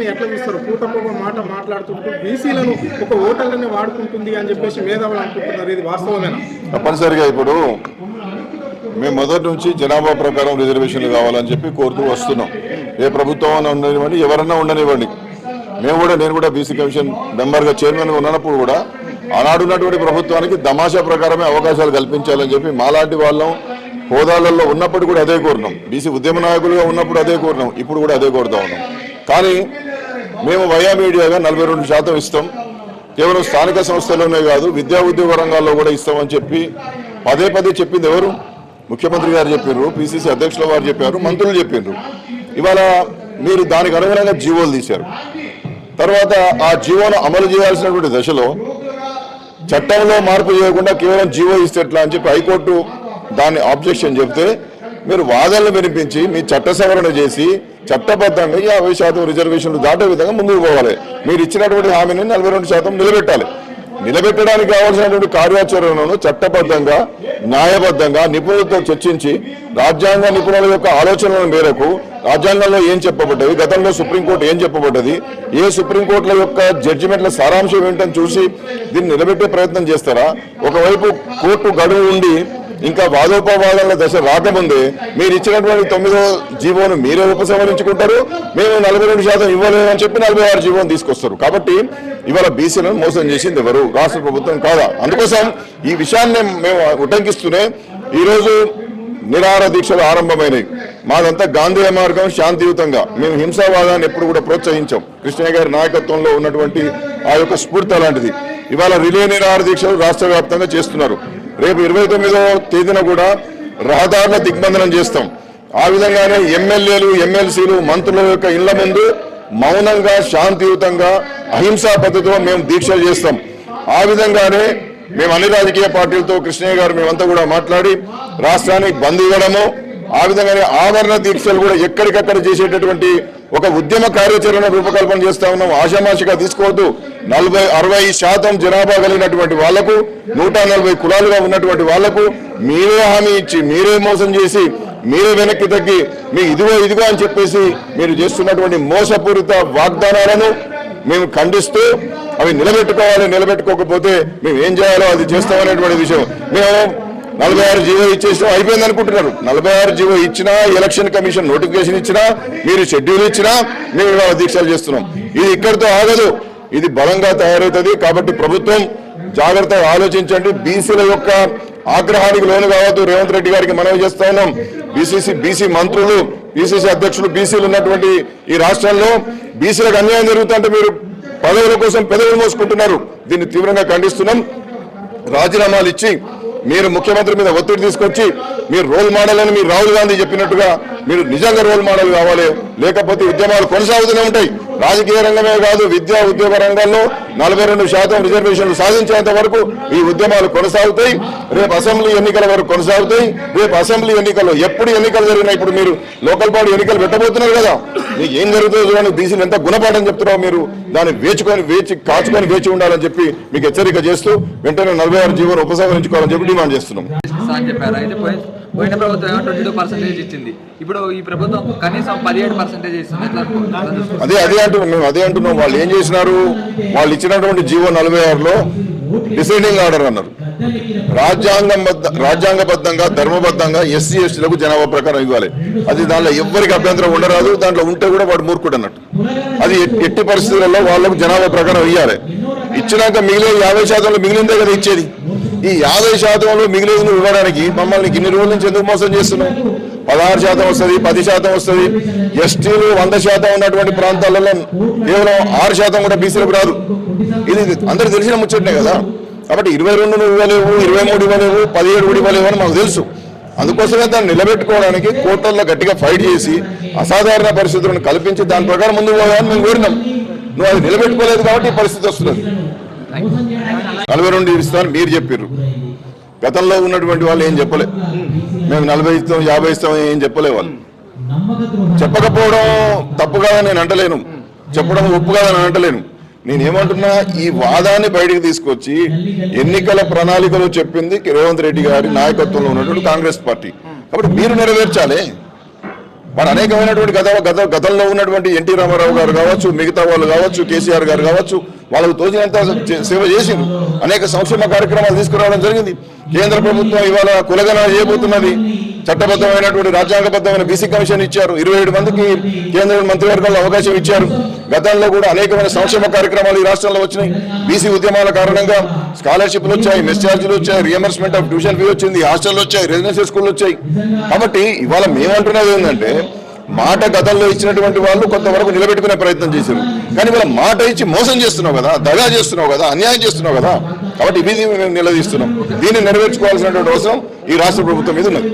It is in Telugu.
దీన్ని ఎట్లా చూస్తారు? పూటకొక మాట మాట్లాడుతుంటూ బీసీలను ఒక ఓటర్లని వాడుకుంటుంది అని చెప్పేసి మేధావులు అనుకుంటున్నారు. ఇది వాస్తవమేనా? తప్పనిసరిగా ఇప్పుడు మేము మొదటి నుంచి జనాభా ప్రకారం రిజర్వేషన్లు కావాలని చెప్పి కోరుతూ వస్తున్నాం. ఏ ప్రభుత్వం ఉండనివ్వండి, ఎవరన్నా ఉండనివ్వండి. నేను కూడా బీసీ కమిషన్ మెంబర్గా చైర్మన్గా ఉన్నప్పుడు కూడా ఆనాడు ఉన్నటువంటి ప్రభుత్వానికి తమాషా ప్రకారమే అవకాశాలు కల్పించాలని చెప్పి మాలాంటి వాళ్ళం హోదాలలో ఉన్నప్పుడు కూడా అదే కోరినాం. బీసీ ఉద్యమ నాయకులుగా ఉన్నప్పుడు అదే కోరినాం, ఇప్పుడు కూడా అదే కోరుతా ఉన్నాం. కానీ మేము వయా మీడియాగా 42% ఇస్తాం. కేవలం స్థానిక సంస్థల్లోనే కాదు, విద్యా ఉద్యోగ రంగాల్లో కూడా ఇస్తామని చెప్పి పదే చెప్పింది ఎవరు? ముఖ్యమంత్రి గారు చెప్పారు, పిసిసి అధ్యక్షుల వారు చెప్పారు, మంత్రులు చెప్పారు. ఇవాళ మీరు దానికి అనుగుణంగా జీవోలు తీశారు. తర్వాత ఆ జీవోను అమలు చేయాల్సినటువంటి దశలో చట్టంలో మార్పు చేయకుండా కేవలం జీవో ఇస్తే ఎట్లా అని చెప్పి హైకోర్టు దాన్ని ఆబ్జెక్షన్ చెప్తే మీరు వాదనలు వినిపించి మీ చట్ట సవరణ చేసి చట్టబద్ధంగా 50% రిజర్వేషన్లు దాటే విధంగా ముందుకు పోవాలి. మీరు ఇచ్చినటువంటి హామీని 42% నిలబెట్టాలి. నిలబెట్టడానికి కావాల్సినటువంటి కార్యాచరణను చట్టబద్ధంగా న్యాయబద్ధంగా నిపుణులతో చర్చించి రాజ్యాంగ నిపుణుల యొక్క ఆలోచనల మేరకు రాజ్యాంగంలో ఏం చెప్పబడ్డది, గతంలో సుప్రీంకోర్టు ఏం చెప్పబడ్డది, ఏ సుప్రీంకోర్టుల యొక్క జడ్జిమెంట్ల సారాంశం ఏంటని చూసి దీన్ని నిలబెట్టే ప్రయత్నం చేస్తారా? ఒకవైపు కోర్టు గడువు ఉండి ఇంకా వాదోపవాదాల దశ రాకముందే మీరు ఇచ్చినటువంటి 9వ జీవోను మీరే ఉపసంహరించుకుంటారు. మేము 42% ఇవ్వలేమని చెప్పి 46 జీవోను తీసుకొస్తారు. కాబట్టి ఇవాళ బీసీలను మోసం చేసింది ఎవరు? రాష్ట్ర ప్రభుత్వం కాదా? అందుకోసం ఈ విషయాన్ని మేము ఉటంకిస్తూనే ఈరోజు నిరాహార దీక్షలు ఆరంభమైనవి. మాదంతా గాంధీ మార్గం, శాంతియుతంగా. మేము హింసావాదాన్ని ఎప్పుడు కూడా ప్రోత్సహించాం. కృష్ణయ్య గారి నాయకత్వంలో ఉన్నటువంటి ఆ యొక్క స్ఫూర్తి అలాంటిది. ఇవాళ రిలే నిరాహార దీక్షలు రాష్ట్ర వ్యాప్తంగా చేస్తున్నారు. రేపు 29వ తేదీన కూడా రహదారుల దిగ్బంధనం చేస్తాం. ఆ విధంగానే ఎమ్మెల్యేలు, ఎమ్మెల్సీలు, మంత్రుల యొక్క ఇళ్ల ముందు మౌనంగా, శాంతియుతంగా, అహింసా పద్ధతిలో మేము దీక్షలు చేస్తాం. ఆ విధంగానే మేము అన్ని రాజకీయ పార్టీలతో కృష్ణయ్య గారు మేమంతా కూడా మాట్లాడి రాష్ట్రానికి బంద్ ఇవ్వడము, ఆ విధంగానే ఆవరణ దీక్షలు కూడా ఎక్కడికక్కడ చేసేటటువంటి ఒక ఉద్యమ కార్యాచరణ రూపకల్పన చేస్తా ఉన్నాం. ఆషామాషిగా తీసుకోవద్దు. 60% జనాభా కలిగినటువంటి వాళ్లకు, 140 కులాలుగా ఉన్నటువంటి వాళ్లకు మీరే హామీ ఇచ్చి, మీరే మోసం చేసి, మీరే వెనక్కి తగ్గి మీ ఇదిగో అని చెప్పేసి మీరు చేస్తున్నటువంటి మోసపూరిత వాగ్దానాలను మేము ఖండిస్తూ అవి నిలబెట్టుకోవాలి. నిలబెట్టుకోకపోతే మేము ఏం చేయాలో అది చేస్తామనేటువంటి విషయం. మేము 46 జీవో ఇచ్చేసినా అయిపోయింది అనుకుంటున్నారు. 46 జీవో ఇచ్చినా, ఎలక్షన్ కమిషన్ నోటిఫికేషన్ ఇచ్చినా, మీరు షెడ్యూల్ ఇచ్చినా మేము ఇవాళ దీక్షలు చేస్తున్నాం. ఇది ఇక్కడితో ఆగదు, ఇది బలంగా తయారవుతుంది. కాబట్టి ప్రభుత్వం జాగ్రత్తగా ఆలోచించండి. బీసీల యొక్క ఆగ్రహానికి లోను కావద్దు. రేవంత్ రెడ్డి గారికి మనవి చేస్తా ఉన్నాం. బీసీ మంత్రులు, బీసీసీ అధ్యక్షులు బీసీలు ఉన్నటువంటి ఈ రాష్ట్రంలో బీసీలకు అన్యాయం జరుగుతుంటే మీరు పదవుల కోసం పెదవులు మోసుకుంటున్నారు. దీన్ని తీవ్రంగా ఖండిస్తున్నాం. రాజీనామాలు ఇచ్చి మీరు ముఖ్యమంత్రి మీద ఒత్తిడి తీసుకొచ్చి మీరు రోల్ మోడల్ అని మీరు రాహుల్ గాంధీ చెప్పినట్టుగా మీరు నిజంగా రోల్ మోడల్ కావాలి. లేకపోతే ఉద్యమాలు కొనసాగుతూనే ఉంటాయి. రాజకీయ రంగమే కాదు, విద్యా ఉద్యోగ రంగాల్లో 42% రిజర్వేషన్లు సాధించేంత వరకు ఈ ఉద్యమాలు కొనసాగుతాయి. రేపు అసెంబ్లీ ఎన్నికల వరకు కొనసాగుతాయి. రేపు అసెంబ్లీ ఎన్నికల్లో ఎప్పుడు ఎన్నికలు జరిగినా, ఇప్పుడు మీరు లోకల్ బాడీ ఎన్నికలు పెట్టబోతున్నారు కదా, మీకు ఏం జరుగుతుందో చూడండి. బీసీలు ఎంత గుణపాఠం చెప్తున్నారో మీరు దాన్ని కాచుకొని వేచి ఉండాలని చెప్పి మీకు హెచ్చరిక చేస్తూ వెంటనే 46 జీవోను ఉపసంహరించుకోవాలని చెప్పి డిమాండ్ చేస్తున్నాం. పోయిన ప్రభుత్వం 22% ఇచ్చింది, ఇప్పుడు ఈ ప్రభుత్వం కనీసం 17% ఇస్తుంది. అదే అంటున్నాం. వాళ్ళు ఏం చేసినారు? వాళ్ళు ఇచ్చినటువంటి జీవో 46లో డిసైడింగ్ ఆర్డర్ అన్నారు. రాజ్యాంగబద్ధంగా, ధర్మబద్ధంగా ఎస్సీ ఎస్టీలకు జనాభా ప్రకారం ఇవ్వాలి. అది దాంట్లో ఎవ్వరికి అభ్యంతరం ఉండరాదు. దాంట్లో ఉంటే కూడా వాడు మూర్ఖుడు అన్నట్టు. అది ఎట్టి పరిస్థితులలో వాళ్ళకు జనాభా ప్రకారం ఇవ్వాలి. ఇచ్చినాక మిగిలిన 50% మిగిలిందే కదా ఇచ్చేది. ఈ 50% మిగిలిన ఇవ్వడానికి మమ్మల్ని ఇన్ని రోజుల నుంచి ఎందుకు మోసం చేస్తున్నాం? 16% వస్తుంది, 10% వస్తుంది. ఎస్టీలు 100% ఉన్నటువంటి ప్రాంతాలలో కేవలం 6% కూడా బీసీలకు రాదు. ఇది అందరికి తెలిసిన ముచ్చటనే కదా. కాబట్టి 22 ఇవ్వలేవు, 23 ఇవ్వలేవు, 17 కూడా ఇవ్వలేవు అని మాకు తెలుసు. అందుకోసమే దాన్ని నిలబెట్టుకోవడానికి కోర్టుల్లో గట్టిగా ఫైట్ చేసి అసాధారణ పరిస్థితులను కల్పించి దాని ప్రకారం ముందుకు పోవాలని మేము కోరినాం. నువ్వు అది నిలబెట్టుకోలేదు కాబట్టి ఈ పరిస్థితి వస్తున్నది. 42 ఇస్తామని మీరు చెప్పారు. గతంలో ఉన్నటువంటి వాళ్ళు ఏం చెప్పలే. మేము 40 ఇస్తాం, 50 ఇస్తాం ఏం చెప్పలే. వాళ్ళు చెప్పకపోవడం తప్పు కాదని నేను అంటలేను, చెప్పడం ఒప్పు కాదని అంటలేను. నేనేమంటున్నా, ఈ వాదాన్ని బయటికి తీసుకొచ్చి ఎన్నికల ప్రణాళికలో చెప్పింది రేవంత్ రెడ్డి గారి నాయకత్వంలో ఉన్నటువంటి కాంగ్రెస్ పార్టీ. కాబట్టి మీరు నెరవేర్చాలి. మరి అనేకమైనటువంటి గతంలో ఉన్నటువంటి ఎన్టీ రామారావు గారు కావచ్చు, మిగతా వాళ్ళు కావచ్చు, కేసీఆర్ గారు కావచ్చు, వాళ్ళకు తోచినంత సేవ చేసిండ్రు. అనేక సంక్షేమ కార్యక్రమాలు తీసుకురావడం జరిగింది. కేంద్ర ప్రభుత్వం ఇవాళ కులగన చేయబోతున్నది. చట్టబద్ధమైనటువంటి రాజ్యాంగబద్ధమైన బీసీ కమిషన్ ఇచ్చారు. 27 మందికి కేంద్ర మంత్రివర్గంలో అవకాశం ఇచ్చారు. గతంలో కూడా అనేకమైన సంక్షేమ కార్యక్రమాలు ఈ రాష్ట్రంలో వచ్చినాయి. బీసీ ఉద్యమాల కారణంగా స్కాలర్షిప్లు వచ్చాయి, మెస్ ఛార్జీలు వచ్చాయి, రియంబర్స్మెంట్ ఆఫ్ ట్యూషన్ ఫీ వచ్చింది, హాస్టల్ వచ్చాయి, రెసిడెన్షియల్ స్కూళ్ళు వచ్చాయి. కాబట్టి ఇవాళ మేమంటున్నది ఏంటంటే మాట గతంలో ఇచ్చినటువంటి వాళ్ళు కొంతవరకు నిలబెట్టుకునే ప్రయత్నం చేశారు. కానీ ఇవాళ మాట ఇచ్చి మోసం చేస్తున్నావు కదా, దగా చేస్తున్నావు కదా, అన్యాయం చేస్తున్నావు కదా. కాబట్టి ఇది మేము నిలదీస్తున్నాం. దీన్ని నెరవేర్చుకోవాల్సినటువంటి అవసరం ఈ రాష్ట్ర ప్రభుత్వం మీద ఉన్నది.